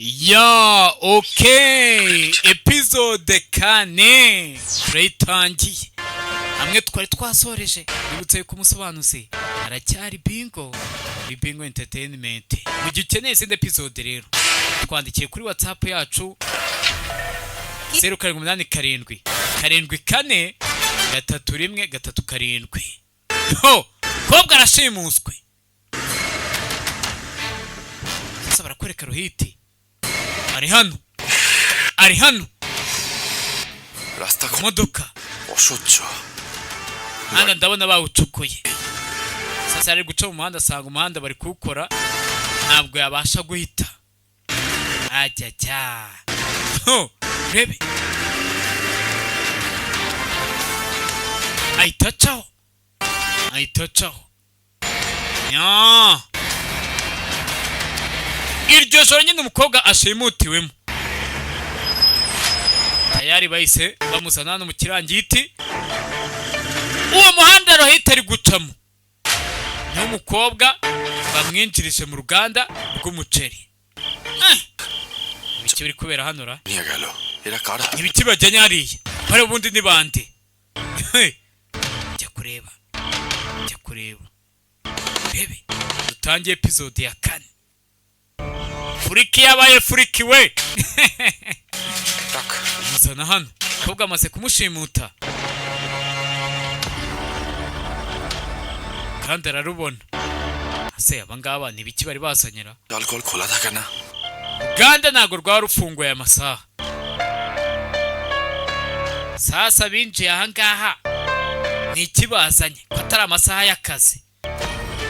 Ya okay, episode kane turayitangiye. Hamwe twari twasoreje bibutse ko umusobanuzi aracyari bingo muri bingo entertainment. Mu gihe ukeneye izindi episode rero twandikiye kuri WhatsApp yacu 0787 74 3 ho kobwa arashimuswe. Sasa barakwereka Rohiti ari hano rasta modoka oshucho hano ndabona bawucukuye. Sasa ari guca mu muhanda asanga umuhanda bari kuwukora ntabwo yabasha guhita ajya ho rebe ayitacaho ya iryo joro nyine umukobwa ashimutiwemo tayari bahise bamuzana hano mu kirangiti. Uwo muhanda Rohiti ari gucamo niwo umukobwa bamwinjirije mu ruganda rw'umuceri. Ibiki biri kubera hano ra ibiki bajyanye hariya bari ubundi ni bande? Jya kureba bebe dutangiye episode ya 4. Fulki yabaye Fulki we. Musana hano kobwa amaze kumushimuta kandi ararubona. Ase abangaba ni biki bari basanyira alcohol khola tha kana Uganda ntago rwari rufunguye amasaha. Sasa binjiye ahangaha ni ikibazanye ko atari amasaha y'akazi.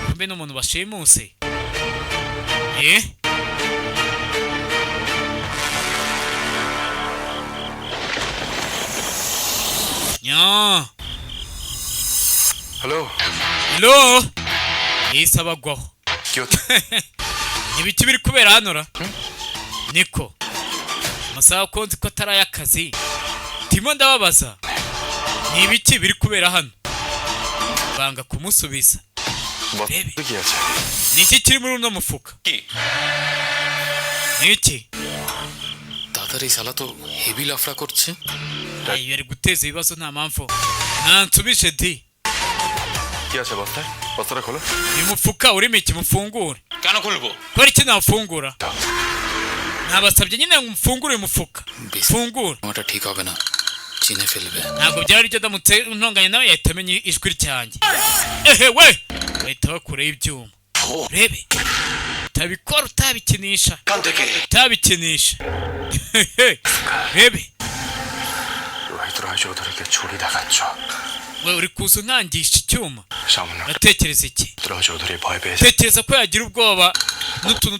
Kumbe n'umuntu bashimuse nya hello isabagwaho ibiki biri kubera hano ra niko masaha konzi ko atari y'akazi. Timo ndababaza ni ibiki biri kubera hano banga kumusubiza. Bebe ni iki kiri muri uno mufuka? Ni iki दादारी साला तो हेवी लाफड़ा करছে ayo ari guteza ibibazo nta mpamvu nansubije di কি আছে বস্তায় বস্তাটা খোলো ni mufuka urimo iki mufungura কেন খুলবো kora iki nafungura nabasabye nyine mufungure mufuka fungura ওটা ঠিক হবে না চিনে ফেলবে ntabwo byari ryo ndamutse ntonganye nawe yahitamenye ijwi ryanjye we bahita bakura ibyuma rebe tabikora utabikinisha rebe Chaudhary के छोड़ी देखाচ্ছো we uri kuza nkangisha icyuma natekereza iki Chaudhary भय पेয়ে tekereza ko yagira ubwoba n'utuntu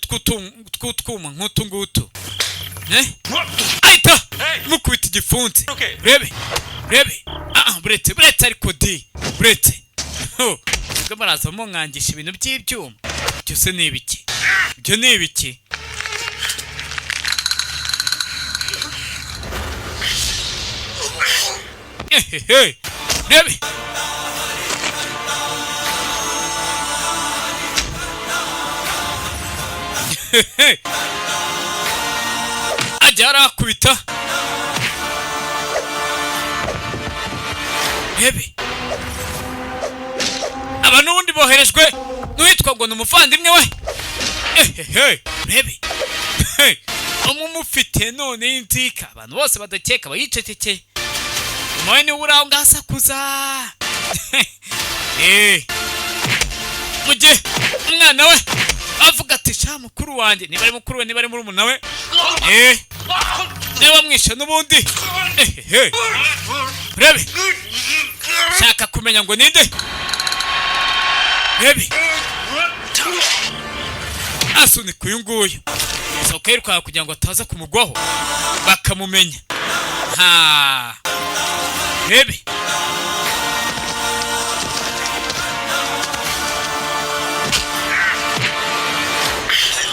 tw'utwuma nk'utu ngutu ahita mukubita igifunze. Rebe buretse ariko di buretse ubwo barazamo nkangisha ibintu by'ibyuma byose ni ibiki ibyo ni ibiki rebe ajya arakubita rebe abantu ubundi boherejwe n'uwitwa ngo ni umuvandimwe we. rebe umumufite none y'inzika abantu bose badakeka bayicecekeye umwe ni uraho ngasakuza. Mujye umwana we avuga ati sha mukuru wanjye niba ari mukuru we niba ari murumuna we niba mwishe n'ubundi rebe shaka kumenya ngo ninde rebe asunika uyu nguyu soka yiruka kugira ngo ataza kumugwaho bakamumenya rebe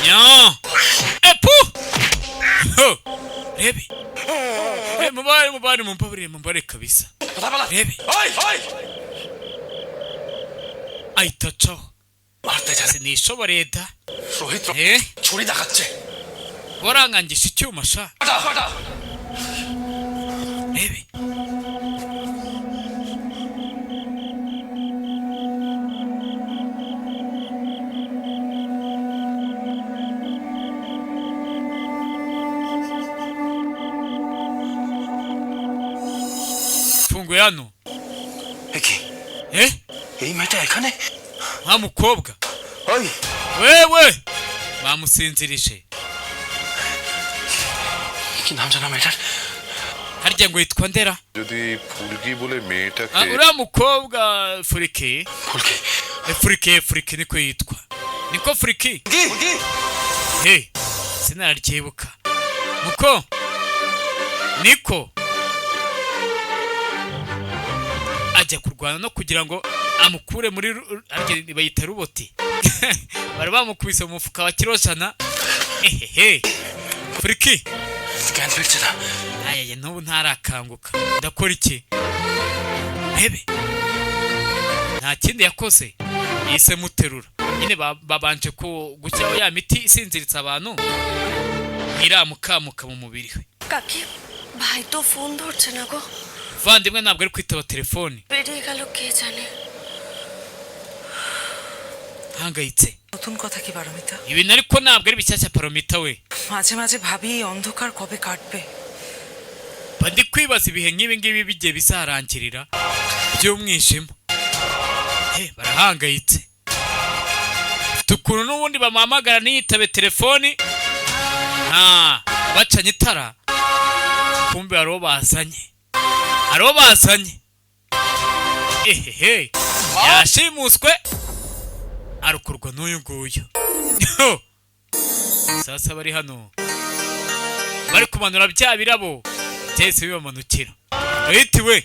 nya epu rebe mubare kabisa rebe ahitacaho sinishobora da Rohit छोड़ी देखाচ্ছে warangangisha icyuma sha rebe funguye hano একি eh এই মেয়েটা এখানে nta mukobwa ওই wewe bamusinzirije কি নাম জানা মেয়েটার harya ngo yitwa ndera যদি ফুলকি বলে মেয়েটাকে uriya mukobwa Fulki ফুলকি Fulki niko yitwa niko Fulki ফুলকি hey sinaryibuka muko niko ajya kurwana no kugira ngo amukure muri bayita ruboti bari bamukubise mu mufuka wa kirojana Fulki জ্ঞান ফিরছে না ayaye n'ubu ntarakanguka ndakora iki rebe nta kindi yakoze yise muterura nyine babanje gushyiraho ya miti isinziritse abantu iramukamuka mu mubiri we কাকি ভাই তো ফোন ধরছে না গো vandimwe ntabwo ari kwitaba telefoni বেরিয়ে গেল কে জানে hangayitse নতুন কথা কি Paromita ibintu ariko ntabwo ari bishyashya paromita we মাঝে মাঝে ভাবি এই অন্ধকার কবে কাটবে ndi kwibaza ibihe nk'ibi ngibi bigiye bizarangirira by'umwijima barahangayitse ukuntu n'ubundi bamuhamagara ntiyitabe telefoni bacanye itara kumbe hariho bazanye yashimuswe arukurwa n'uyu nguyu sasa bari hano bari kumanura bya birabo byahise bibamanukira ahitiwe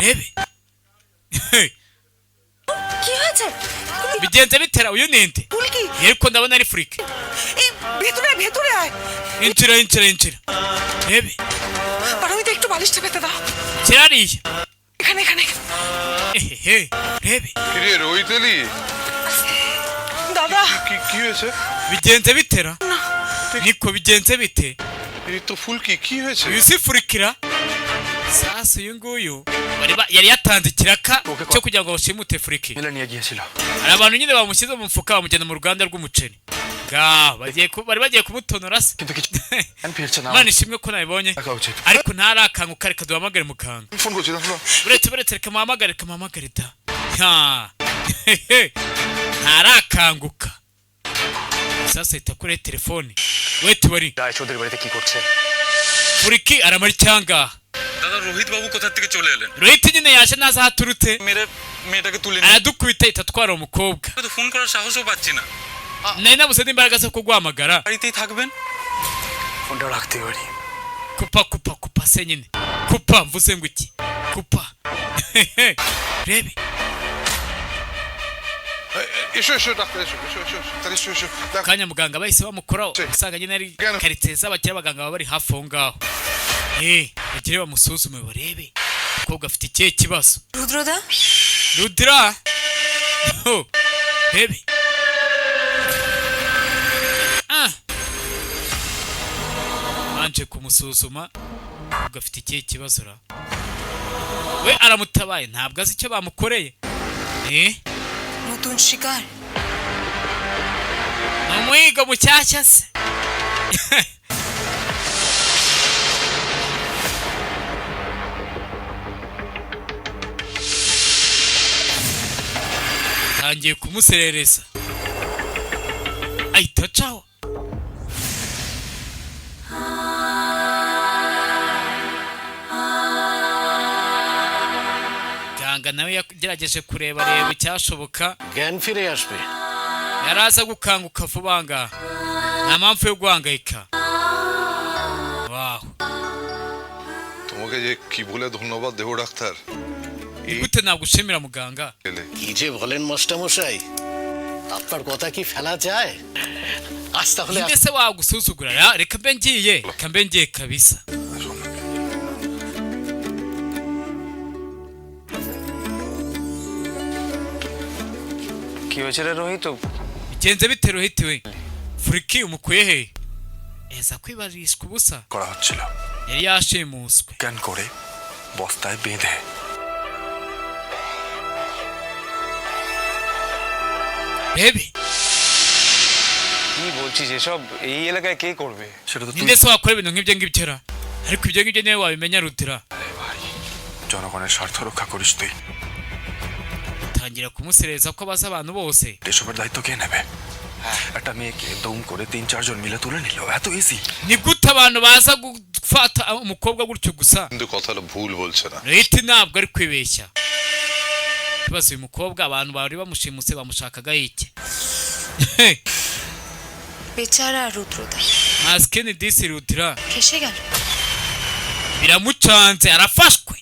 rebe কি হয়েছে bigenze bitera uyu ninde ফুলকি ariko ndabona ari Fulki এই ভেতরে আয় injira rebe Paromita একটু বালিশটা পেতে দাও kirariya এখানে rebe কিরে রোহিতেলি দাদা কি হয়েছে bigenze bitera niko bigenze bite এই তো ফুলকি কি হয়েছে uyu si Fulkira sasa uyu nguyu yari yatanze ikiraka cyo kugira ngo bashimute Fulki মিলে নিয়ে গিয়েছিল hari abantu nyine bamushyize mu mufuka bamujyana mu ruganda rw'umuceri bari bagiye kumutonora se কিন্তু কিছু জ্ঞান ফিরছে না Imana ishimwe ko nabibonye দেখা উচিত ariko ntarakanguka reka duhamagare muganga phone করছি না buretse reka muhamagare da ntarakanguka sasa ahita kuri telefoni wetu wari রায় চৌধুরীর বাড়িতে কি করছে Fulki aramara icyangaha দাদা রোহিত বাবু কোথা থেকে চলে এলেন Rohit nyine yaje naza haturutse মেরে মেয়েটাকে তুলে নিয়ে aradukubita ahita atwara umukobwa তো ফোন করার সাহসও পাচ্ছি না nari nabuze n'imbaraga zo kuguhamagara বাড়িতেই থাকবেন ফোনটা রাখতে পারি kupa se nyine kupa mvuze ngo iki kupa rebe এসো ডাক্তার এসো kanya muganga bahise bamukoraho usanga nyine ari karitsiye z'abakire abaganga baba bari hafi aho ngaho bagire bamusuzume barebe umukobwa afite ikihe kibazo রুদ্রদা Rudra rebe banje kumusuzuma umukobwa afite ikihe kibazo ra we aramutabaye ntabwo azi icyo bamukoreye নতুন শিকার ni umuhigo mushyashya se tangiye kumuserereza ahita acaho ganga nawe yagerageje kureba icyashoboka জ্ঞান ফিরে আসবে yaraza gukanguka vuba ngaha nta mpamvu yo guhangayika wow তোমাকে যে কি বলে ধন্যবাদ দেব ডাক্তার gute nagushimira muganga কি যে বলেন মাস্টারমশাই আপনার কথা কি ফেলা যায় আজ তাহলে mbese wagusuzugura reka mbe ngiye kabisa কি হয়েছে রে Rohit genze bite Rohit we Fulki umukuye he eza kwibarishwa ubusa করা হচ্ছিল yari yashimuswe কেন করে বস্তায় বেঁধে bebe কি বলছিস এসব এই এলাকায় কে করবে সেটা তো তুই ninde se wakora ibintu nk'ibyo ngibyo ariko ibyo ngibyo niwe wabimenya Rudira জনগণের স্বার্থ রক্ষা করিস তুই tangira kumusereza ko baza abantu bose এসবের দায়িত্ব কে নেবে একটা মেয়েকে দম করে 3-4 জন মিলে তুলে নিল এত easy ni gute abantu baza gufata umukobwa gutyo gusa কিন্তু কথাটা ভুল বলছে না Rohit ntabwo ari kwibeshya kibazo uyu mukobwa abantu bari bamushimuse bamushakaga iki বেচারা রুদ্রদা maskini disi Rudira ফেসে গেল biramucanze arafashwe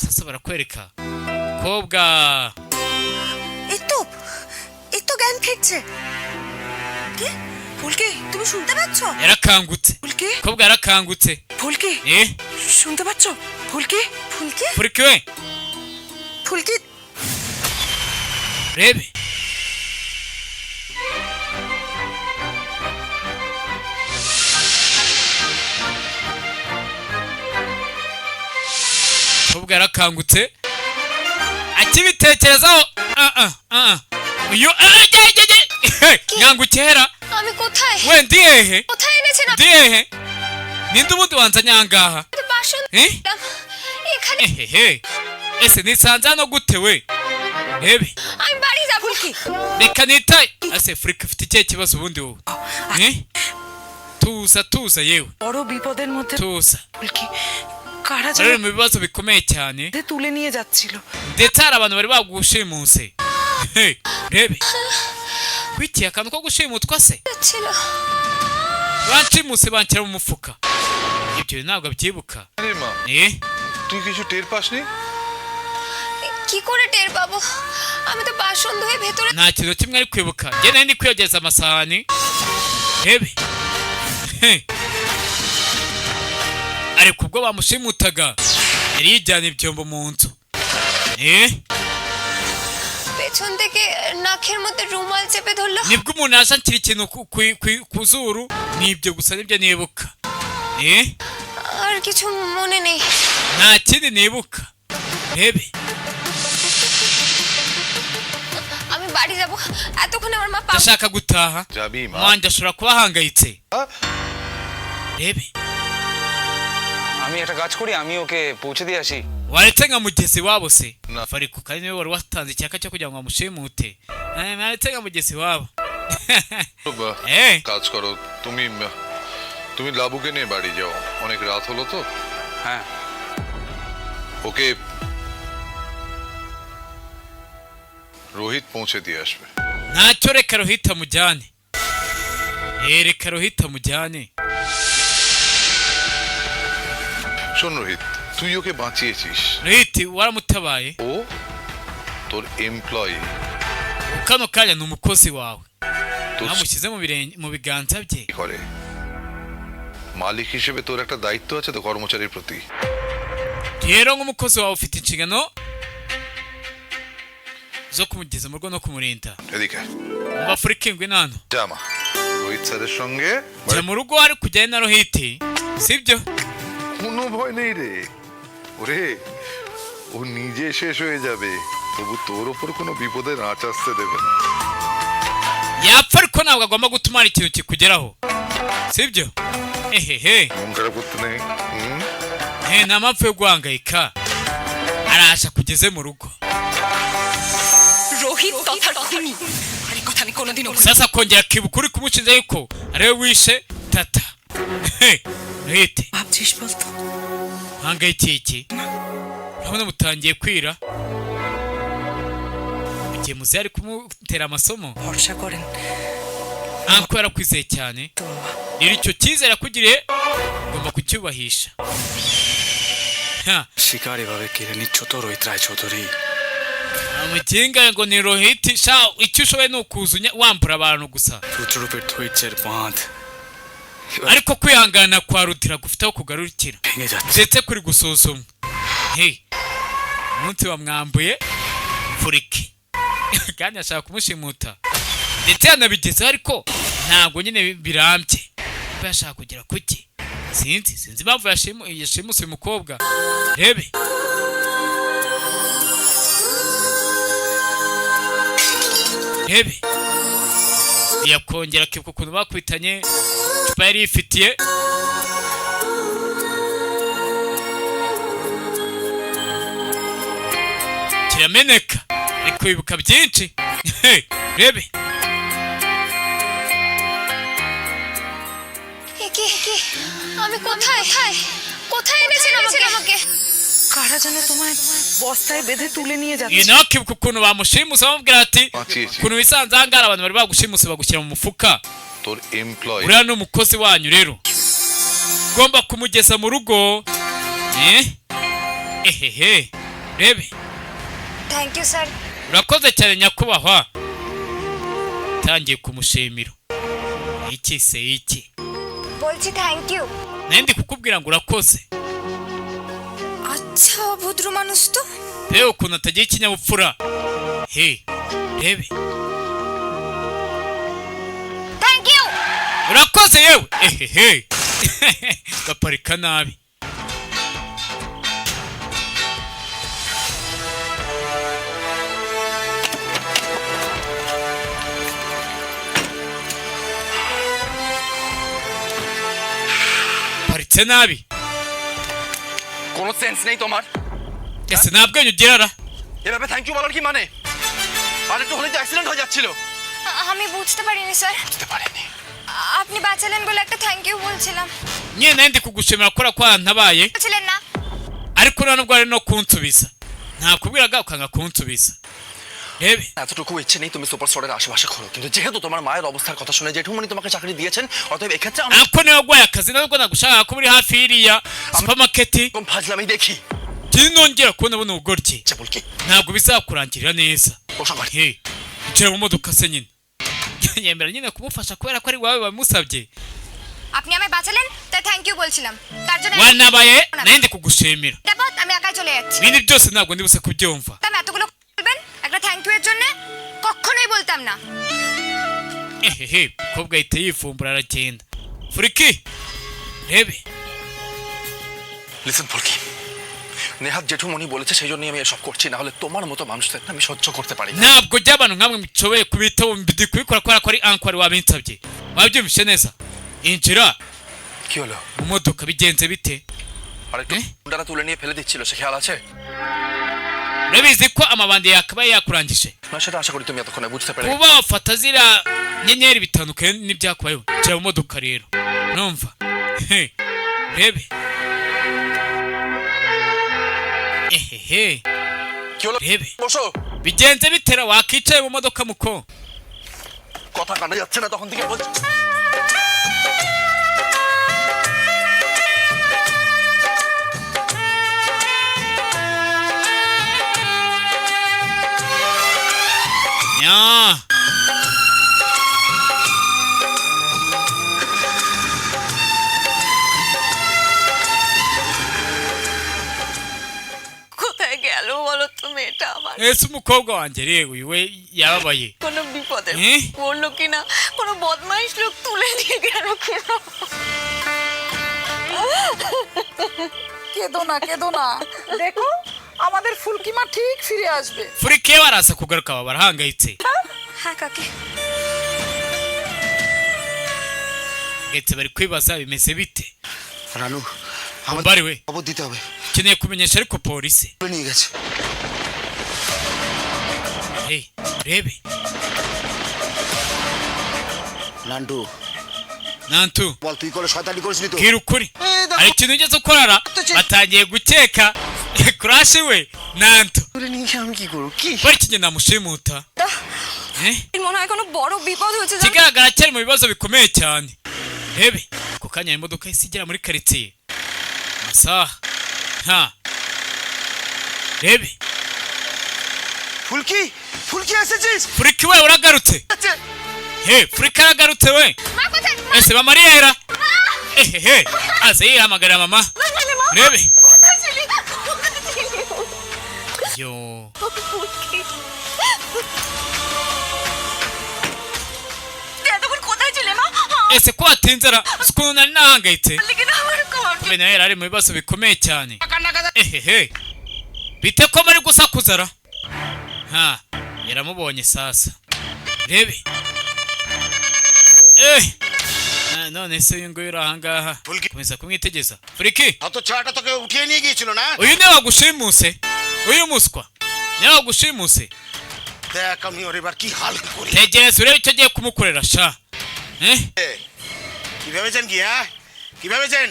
sasa barakwereka kobwa এই তো জ্ঞান ফিরছে কি ফুলকি তুমি শুনতে পাচ্ছ yarakangutse ফুলকি kobwa yarakangutse ফুলকি শুনতে পাচ্ছ ফুলকি ফুলকি Fulki we Phulki rebe kobwa yarakangutse akibitekerezaho uyu nyangukera আমি কোথায় we ndi hehe কোথায় এনেছেন ndi hehe ninde ubundi wanzanye ahangaha আপনি বাসন এখানে ehehe ese nisanze hano gute we rebe আমি বাড়ি যাব কি reka nitaye ase Fulki ufite ikihe kibazo ubundi wowe tuza yewe বড় বিপদের মধ্যে tuza ফুলকি কারা rero যেন mu bibazo bikomeye cyane তুলে নিয়ে যাচ্ছিল ndetse hari abantu bari bagushimuse rebe witiye akantu ko gushimutwa se ছিল banshimuse banshyira mu mufuka ibyo ntabwo abyibuka আরে মা তুই কিছু টের পাসনি কি করে টের পাবো আমি তো বাসন ধুয়ে ভেতরে nta kintu kimwe ari kwibuka njye nari ndi kwiyogeza amasahani rebe ariko ubwo bamushimutaga yari yijyana ibyombo mu nzu পেছন থেকে নাকের মধ্যে রুমাল চেপে ধরলো nibwo umuntu yaje anshyira ikintu ku zuru nibyo gusa nibyo nibuka আর কিছু মনে নেই nta kindi nibuka rebe আমি বাড়ি যাব এতক্ষণ আমার মা পাবে ndashaka gutaha যাবি মা wanjye ashobora kuba ahangayitse rebe আমি একটা কাজ করি আমি ওকে পৌঁছে দিয়ে আসি waretse nka mugezi wabo se Na. Fulki kandi niwe wari watanze icyaka cyo kugira ngo amushimute waretse nka mugezi wabo কাজ করো তুমি তুমি লাবুকে নিয়ে বাড়ি যাও অনেক রাত হলো তো হ্যাঁ ওকে রোহিত পৌঁছে দিয়ে আসবে ntacyo reka Rohit amujyane reka Rohit amujyane শোন রোহিত তুই ওকে বাঁচিয়েছিস Rohit waramutabaye ও তোর employee kano kanya ni umukozi wawe তোর namushyize mu biganza bye করে মালিক হিসেবে তোর একটা দায়িত্ব আছে তো কর্মচারীর প্রতি rero nk'umukozi wawe ufite inshingano zo kumugeza mu rugo no kumurinda এদিকে umva Fulki ngwino hano জামা রোহিত স্যারের সঙ্গে jya mu rugo wari kujyana na Rohit sibyo কোনো ভয় নেই রে ওরে ও নিজে শেষ হয়ে যাবে তবু তোর ওপর কোনো বিপদের আঁচ আসতে দেবে না yapfa ariko ntabwo agomba gutuma hari ikintu kikugeraho sibyo ehehe মন খারাপ করতে নেই nta mpamvu yo guhangayika arasha kugeze mu rugo Rohit তথার খুনি আর এই কথা আমি কোনোদিনও sasa kongera akibuka uri kumushinja yuko ariwe wishe tata Rohit ভাবছিস বলতো hangayikiye iki urabona mutangiye kwira mugihe muze ari kumutera amasomo ভরসা করেন ntabwo yarakwizeye cyane তো rero icyo cyizere akugiriye ugomba kucyubahisha শিকার এভাবে কেড়ে নিচ্ছ তো রোহিত রায় Chowdhury amuginga ngo ni Rohit sha icyo ushoboye ni ukuza wambura abantu gusa রুদ্ররূপের ধৈর্যের বাঁধ ariko kwihangana kwa Rudira gufite aho kugarukira ভেঙে যাচ্ছে ndetse kuri gusuzumwa umunsi wamwambuye Fulki kandi ashaka kumushimuta ndetse yanabigezeho ariko ntabwo nyine birambye kuba yashaka kugera kuki sinzi impamvu yashimuse uyu mukobwa rebe yakongera akibuka ukuntu bakwitanye icupa yari yifitiye kirameneka ariko wibuka byinshi rebe আমি কোথায় কোথায় এনেছেন আমাকে কারা জানে তোমায় বস্তায় বেঁধে তুলে নিয়ে যাচ্ছে inakibuka ukuntu bamushimusa bamubwira ati Baciye. ukuntu wisanze aha ngaha abantu bari bagushimusa bagushyira mu mufuka তোর employ uriya ni umukozi wanyu rero ugomba kumugeza mu rugo ehehe rebe thank you sir urakoze cyane nyakubahwa tangiye kumushimira iki se iki বলছি thank you nandi kukubwira ngo urakoze আচ্ছা ভদ্র মানুষ তো reba ukuntu atagira ikinyabupfura rebe thank you urakoze yewe ehehe gaparika nabi paritse nabi কোনো sense নেই তোমার ese nta bwenge ugirara এভাবে thank you বলার কি মানে আর একটু হলে তো অ্যাক্সিডেন্ট হয়ে যাচ্ছিল আমি বুঝতে পারিনি স্যার বুঝতে পারিনি আপনি বাঁচালেন বলে একটা থ্যাংক ইউ বলছিলাম nyine nandi kugushimira kubera ko wantabaye বলছিলেন না ariko nta nubwo ari no kunsubiza ntakubwiraga ukanga kunsubiza rebe এতটুকু ইচ্ছে নেই তুমি সুপারস্টারের আশেপাশে ঘোরো কিন্তু যেহেতু তোমার মায়ের অবস্থার কথা শুনে জেঠুমনি তোমাকে চাকরি দিয়েছেন অতএব এক্ষেত্রে আমি ariko niba waguhaye akazi ntabwo nagushaka ko uri hafi y'iriya supamaketi কম ফাজলামি দেখি nongera kubona buno bugoryi আচ্ছা বলকি ntabwo bizakurangirira neza বসা করে icara mu modoka se nyine yemera nyine kumufasha kubera ko ari wawe wamusabye আপনি আমায় বাঁচালেন তাই থ্যাংক ইউ বলছিলাম তার জন্য wanabaye nandi kugushimira দেখো আমি একাই চলে যাচ্ছি ibindi byose ntabwo ndibuse kubyumva আমি এতগুলো বলবেন একটা থ্যাংক ইউ এর জন্য কখনোই বলতাম না ehehe umukobwa ahita yivumbura aragenda Fulki rebe listen Fulki নেহাত জেঠুমনি বলেছে সেই জন্যই আমি এসব করছি না হলে তোমার মতো মানুষদের আমি সহ্য করতে পারি না ntabwo by'abantu nkamwe mushoboye kubitaho mbidi kubikora kubera ko ari ankwari wabinsabye wabyumvishe neza injira কি হলো mu modoka bigenze bite আর একটু ডাটা তুলে নিয়ে ফেলে দিচ্ছিল সে খেয়াল আছে urabizi ko amabandi yakabaye yakurangije না সেটা আশা করি তুমি এতক্ষণে বুঝতে পেরে kuba wafata ziriya nyenyeri bitandukanye n'ibyakubayeho jya mu modoka rero numva rebe ehehe কি হলো rebe বসো bigenze bitera wakicaye mu modoka muko কথা কানে যাচ্ছে না তখন থেকে বলছি nya কোথায় গেল বলো তো মেয়েটা আমার ese umukobwa wanjye rero uyu we yababaye কোনো বিপদে হ্যাঁ? পড়লো কিনা কোনো বদমাইশ লোক তুলে নিয়ে গেল কিনা কেঁদো না দেখো আমাদের ফুলকিমা ঠিক ফিরে আসবে Fulki we araza kugaruka baba barahangayitse হ্যাঁ কাকি ndetse bari kwibaza bimeze bite Ranu bari we খবর দিতে হবে keneye kumenyesha ariko polisi নিয়ে গেছে rebe নান্টু nantu বল তুই করে শয়তানি করিসনি তো bwira ukuri hari ikintu ugeze ukorara batangiye gukeka kurashi we nantu তুলে নিয়ে গিয়ে আমি কি করবো কি bari ikintu namushimuta মনে হয় কোনো বড় বিপদ হয়েছে kigaragara cyari mu bibazo bikomeye cyane rebe ako kanya imodoka yahise igera muri karitsiye amasaha rebe ফুলকি ফুলকি এসেছিস Fulki we uragarutse Fulki aragarutse we ese bamariyera ehehe aze yihamagarira mama rebe yo ese ko watinzara ukuntu nari nahangayitse लेकिन हमारे कौन kubera yari ari mu bibazo bikomeye cyane ehehe bite ko muri gusakuzara ha yaramubonye sasa rebe none se uyu nguyu uri ahangaha komeza kumwitegeza Fulki তো ছেলেটা তোকে উঠিয়ে নিয়ে গিয়েছিল না uyu niwe wagushimuse uyu muswa niwe wagushimuse দেখ আমি ওর এবার কি হাল করি tegereza urebe icyo agiye kumukorera sha কি ভেবেছেন কি হ্যাঁ কি ভেবেছেন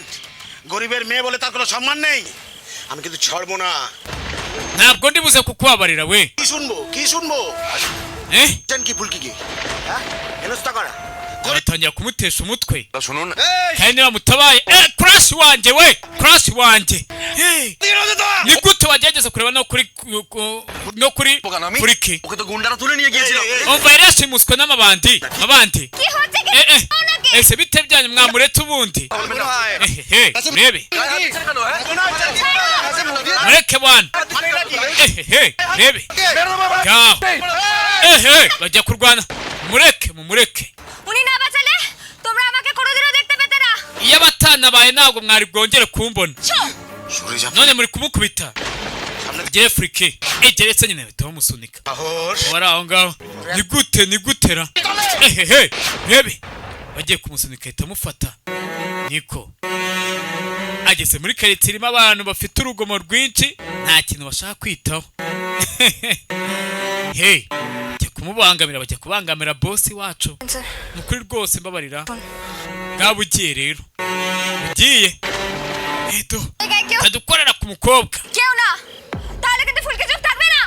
গরিবের মেয়ে বলে তার কোনো সম্মান নেই আমি কিন্তু ছাড়বো না ntabwo ndibuze kukubabarira we কি শুনবো জান কি ফুলকি কি হ্যাঁ হেনস্থা করা aratangira kumutesha umutwe শুনুন kandi niba mutabaye crush wanjye we crush wanjye ni gute wagerageza kureba no kuri Fulki ওকে তো গুন্ডারা তুলে নিয়ে গিয়েছিল umva yari yashimuswe n'amabandi কি হচ্ছে কি ese bite byanyu mwamuretse ubundi rebe mureke bwana rebe ngaho bajya kurwana mumureke উনি না বাঁচালে তোমরা আমাকে কোনোদিনও দেখতে পেতে না iyo abatanabaye ntabwo mwari bwongere kumbona none muri kumukubita gere Fulki geretse nyine bahita bamusunika wari aho ngaho ni gutera rebe bagiye kumusunika ahita amufata niko ageze muri karitsiye irimo abantu bafite urugomo rwinshi nta kintu bashaka kwitaho bajya kubangamira bosi wacu nukuri rwose mbabarira ngaba ugiye rero ugiye kadukorera ku mukobwa কেউ না তাহলে কিন্তু ফুলকি চুপ থাকবে না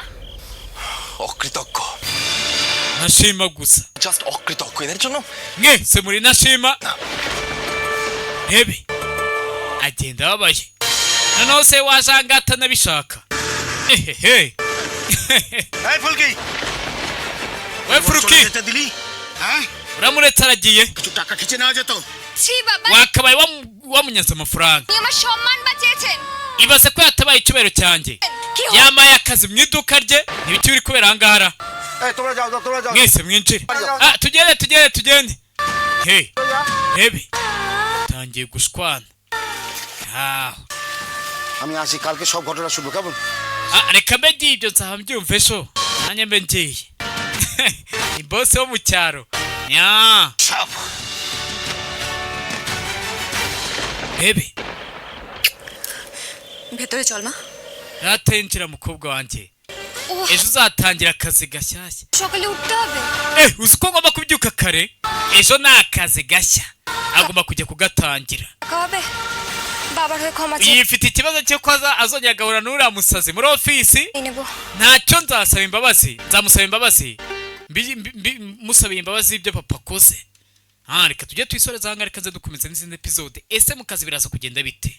অকৃতজ্ঞ ntashima gusa just অকৃতজ্ঞ এদের জন্য mwese muri ntashima rebe agenda ababaye noneho se wajanga atanabishaka Phulki we Fulki দিলি হ্যাঁ uramuretse aragiye কিছু টাকা খিচে নেওয়া যেত ছি বাবা wakabaye wamunyaze amafaranga উনি আমার সম্মান বাঁচিয়েছেন ibaze ko yatabaye icyubahiro cyanjye yamaye akazi mu iduka rye ntibiki biri kubera ahangaha তোমরা যাও mwese mwinjire tugende rebe tangiye gushwana আমি আসি কালকে সব ঘটনা শুনবো কেমন reka mbe ngiye ibyo nzaba mbyumve sho nanjye mbe ngiye ni bosi wo mu cyaro rebe ভেতরে চল মা ratenjira mukobwa wanjye ejo uzatangira akazi gashyashya সকালে উঠতে হবে uzi ko ngomba kubyuka kare ejo ni akazi gashya agomba kujya kugatangira হবে বাবার হয়ে ক্ষমা চাই yifite ikibazo cyo ko azongera agahura n'uriya musazi muri ofisi নেব ntacyo nzasaba imbabazi nzamusaba imbabazi musabiye imbabazi ibyo papa akoze reka tujye twisoreza ahangaha reka nze dukomeze n'izindi episode ese mu kazi biraza kugenda bite